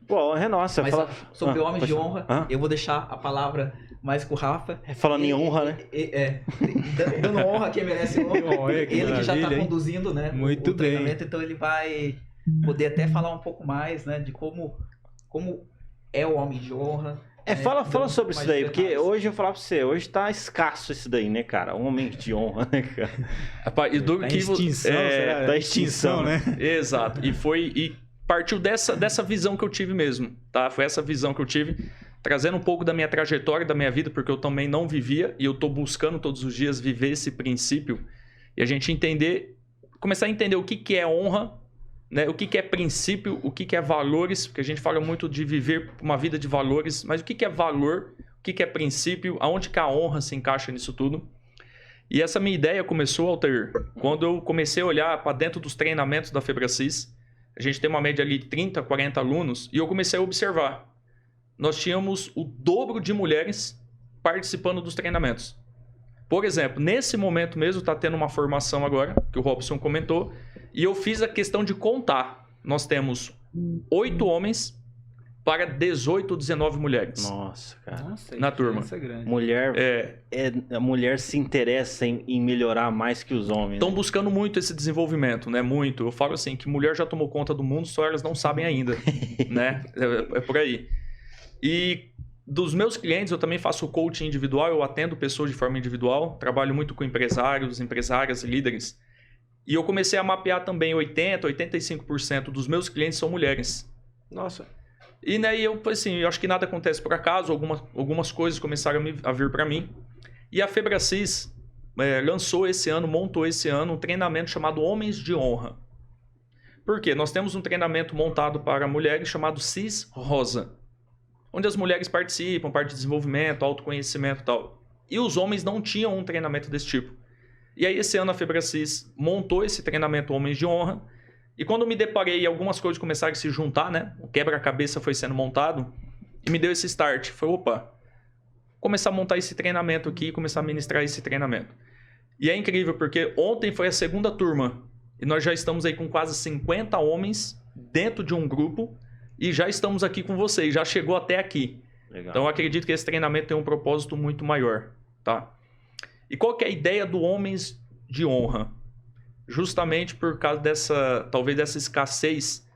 Pô, a honra é nossa. Mas Fala... sobre homens de honra, Ah? eu vou deixar a palavra mais com o Rafa. Falando em honra, né? Dando honra a quem merece honra. Olha, que Ele que já está maravilha, hein? conduzindo, né, Muito o treinamento, então ele vai poder até falar um pouco mais, né, de como é o homem de honra. Fala sobre isso daí, porque detalhes. hoje eu vou falar pra você, hoje tá escasso isso daí, né, cara? Homem de honra, né, cara? Rapaz, e do Tá em que extinção, será? tá em extinção, né? Exato. E partiu dessa visão que eu tive mesmo, tá? Foi essa visão que eu tive, trazendo um pouco da minha trajetória, da minha vida, porque eu também não vivia e eu tô buscando todos os dias viver esse princípio e a gente começar a entender o que é honra, né? O que é princípio, o que é valores, porque a gente fala muito de viver uma vida de valores, mas o que é valor, o que é princípio, aonde que a honra se encaixa nisso tudo. E essa minha ideia começou, Altair, quando eu comecei a olhar para dentro dos treinamentos da Febracis. A gente tem uma média ali de 30, 40 alunos, e eu comecei a observar. Nós tínhamos o dobro de mulheres participando dos treinamentos. Por exemplo, nesse momento mesmo, está tendo uma formação agora, que o Robson comentou, e eu fiz a questão de contar. Nós temos 8 homens para 18 ou 19 mulheres. Nossa, cara. Nossa, Na turma. é grande. Mulher, a mulher se interessa em melhorar mais que os homens. Estão né? buscando muito esse desenvolvimento, né? Muito. Eu falo assim, que mulher já tomou conta do mundo, só elas não sabem ainda, né? É por aí. E dos meus clientes, eu também faço coaching individual, eu atendo pessoas de forma individual, trabalho muito com empresários, empresárias, líderes. E eu comecei a mapear também 80%, 85% dos meus clientes são mulheres. Nossa. E né, eu falei assim, eu acho que nada acontece por acaso, algumas coisas começaram a vir para mim. E a Febracis lançou esse ano, montou esse ano um treinamento chamado Homens de Honra. Por quê? Nós temos um treinamento montado para mulheres chamado CIS Rosa, onde as mulheres participam, parte de desenvolvimento, autoconhecimento e tal. E os homens não tinham um treinamento desse tipo. E aí esse ano a Febracis montou esse treinamento Homens de Honra. E quando eu me deparei e algumas coisas começaram a se juntar, né? O quebra-cabeça foi sendo montado e me deu esse start. Foi, opa, começar a montar esse treinamento aqui, começar a ministrar esse treinamento. E é incrível porque ontem foi a segunda turma e nós já estamos aí com quase 50 homens dentro de um grupo e já estamos aqui com vocês, já chegou até aqui. Legal. Então eu acredito que esse treinamento tem um propósito muito maior, tá? E qual que é a ideia do Homens de Honra? Justamente por causa talvez dessa escassez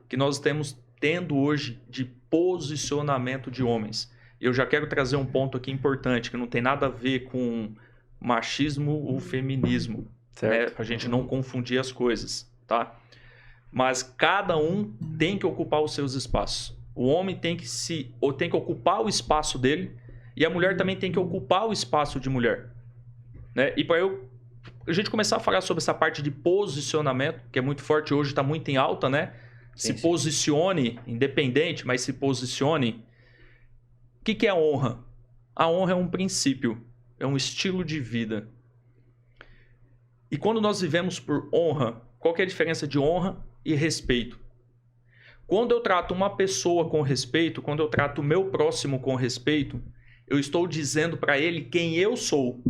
que nós estamos tendo hoje de posicionamento de homens. Eu já quero trazer um ponto aqui importante, que não tem nada a ver com machismo ou feminismo. Né? A gente não confundir as coisas, tá? Mas cada um tem que ocupar os seus espaços. O homem tem que ocupar o espaço dele e a mulher também tem que ocupar o espaço de mulher. Né? E para a gente começar a falar sobre essa parte de posicionamento, que é muito forte hoje, está muito em alta, né? Sim, se posicione, independente, mas se posicione. O que é honra? A honra é um princípio, é um estilo de vida. E quando nós vivemos por honra, qual que é a diferença de honra e respeito? Quando eu trato uma pessoa com respeito, quando eu trato o meu próximo com respeito, eu estou dizendo para ele quem eu sou.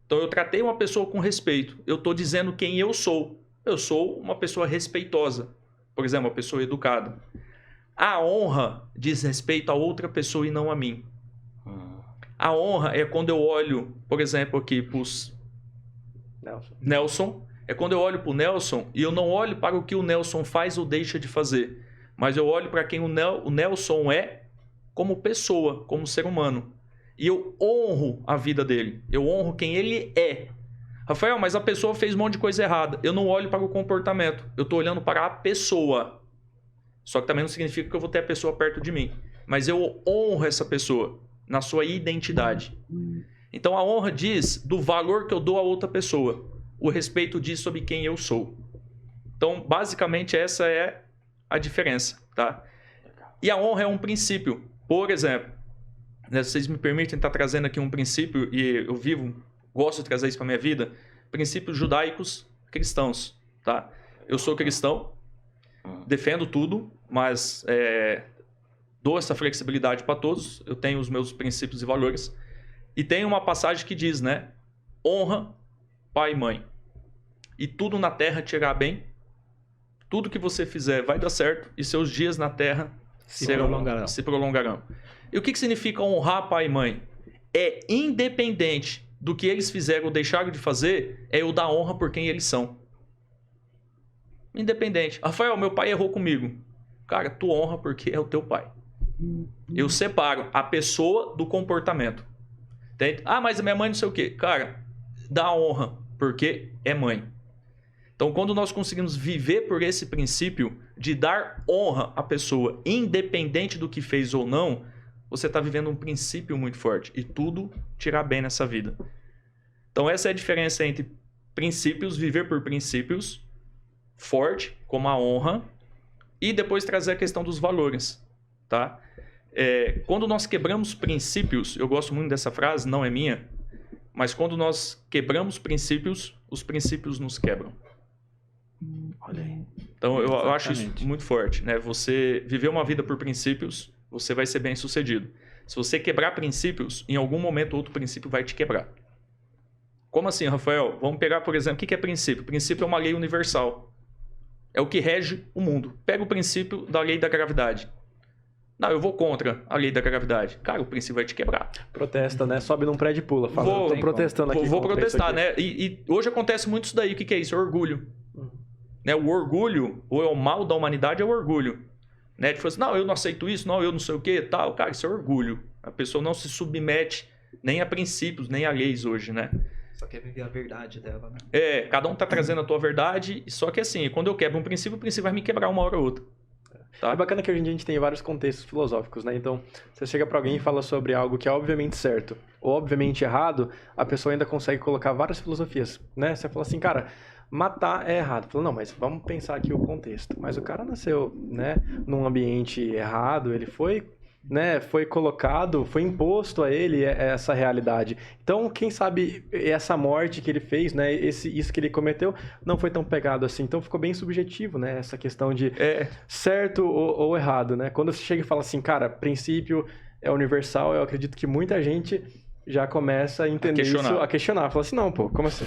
Então eu tratei uma pessoa com respeito, eu estou dizendo quem eu sou. Eu sou uma pessoa respeitosa, por exemplo, uma pessoa educada. A honra diz respeito a outra pessoa e não a mim. A honra é quando eu olho, por exemplo, aqui para o Nelson. É quando eu olho para o Nelson e eu não olho para o que o Nelson faz ou deixa de fazer, mas eu olho para quem o Nelson é como pessoa, como ser humano. E eu honro a vida dele. Eu honro quem ele é. Rafael, mas a pessoa fez um monte de coisa errada. Eu não olho para o comportamento. Eu estou olhando para a pessoa. Só que também não significa que eu vou ter a pessoa perto de mim. Mas eu honro essa pessoa na sua identidade. Então a honra diz do valor que eu dou a outra pessoa. O respeito diz sobre quem eu sou. Então, basicamente, essa é a diferença, tá? E a honra é um princípio. Por exemplo, né, vocês me permitem estar trazendo aqui um princípio, e eu gosto de trazer isso para a minha vida, princípios judaicos cristãos, tá? Eu sou cristão, defendo tudo, mas dou essa flexibilidade para todos, eu tenho os meus princípios e valores, e tem uma passagem que diz, né? Honra pai e mãe, e tudo na terra te irá bem, tudo que você fizer vai dar certo e seus dias na terra se prolongarão. E o que significa honrar pai e mãe? É independente do que eles fizeram ou deixaram de fazer, é eu dar honra por quem eles são. Independente. Rafael, meu pai errou comigo. Cara, tu honra porque é o teu pai. Eu separo a pessoa do comportamento. Entende? Ah, mas a minha mãe não sei o quê. Cara, dá honra porque é mãe. Então, quando nós conseguimos viver por esse princípio de dar honra à pessoa, independente do que fez ou não, você está vivendo um princípio muito forte e tudo te irá bem nessa vida. Então, essa é a diferença entre princípios, viver por princípios, forte, como a honra, e depois trazer a questão dos valores, tá? Quando nós quebramos princípios, eu gosto muito dessa frase, não é minha, mas quando nós quebramos princípios, os princípios nos quebram. Olha aí. Então eu acho isso muito forte, né? Você viver uma vida por princípios, você vai ser bem sucedido. Se você quebrar princípios, em algum momento outro princípio vai te quebrar. Como assim, Rafael? Vamos pegar, por exemplo, o que é princípio? Princípio é uma lei universal. É o que rege o mundo. Pega o princípio da lei da gravidade. Não, eu vou contra a lei da gravidade. Cara, o princípio vai te quebrar. Protesta, né? Sobe num prédio e pula. Fala, tô protestando aqui. Vou protestar, né? E hoje acontece muito isso daí. O que é isso? Orgulho. Né? O orgulho, ou é o mal da humanidade, é o orgulho. Né? Tipo assim, não, eu não aceito isso, não, eu não sei o que, tal. Cara, isso é orgulho. A pessoa não se submete nem a princípios, nem a leis hoje, né? Só quer viver a verdade dela, né? Cada um tá trazendo a tua verdade, só que assim, quando eu quebro um princípio, o princípio vai me quebrar uma hora ou outra. Tá? É bacana que hoje em dia a gente tem vários contextos filosóficos, né? Então, você chega pra alguém e fala sobre algo que é obviamente certo ou obviamente errado, a pessoa ainda consegue colocar várias filosofias, né? Você fala assim, cara, matar é errado. Fala, não, mas vamos pensar aqui o contexto. Mas o cara nasceu, né, num ambiente errado, ele foi, né, foi colocado, foi imposto a ele essa realidade. Então, quem sabe essa morte que ele fez, né, isso que ele cometeu, não foi tão pegado assim. Então, ficou bem subjetivo, né, essa questão de certo ou errado, né? Quando você chega e fala assim, cara, princípio é universal, eu acredito que muita gente já começa a entender isso, a questionar. Fala assim, não, pô, como assim?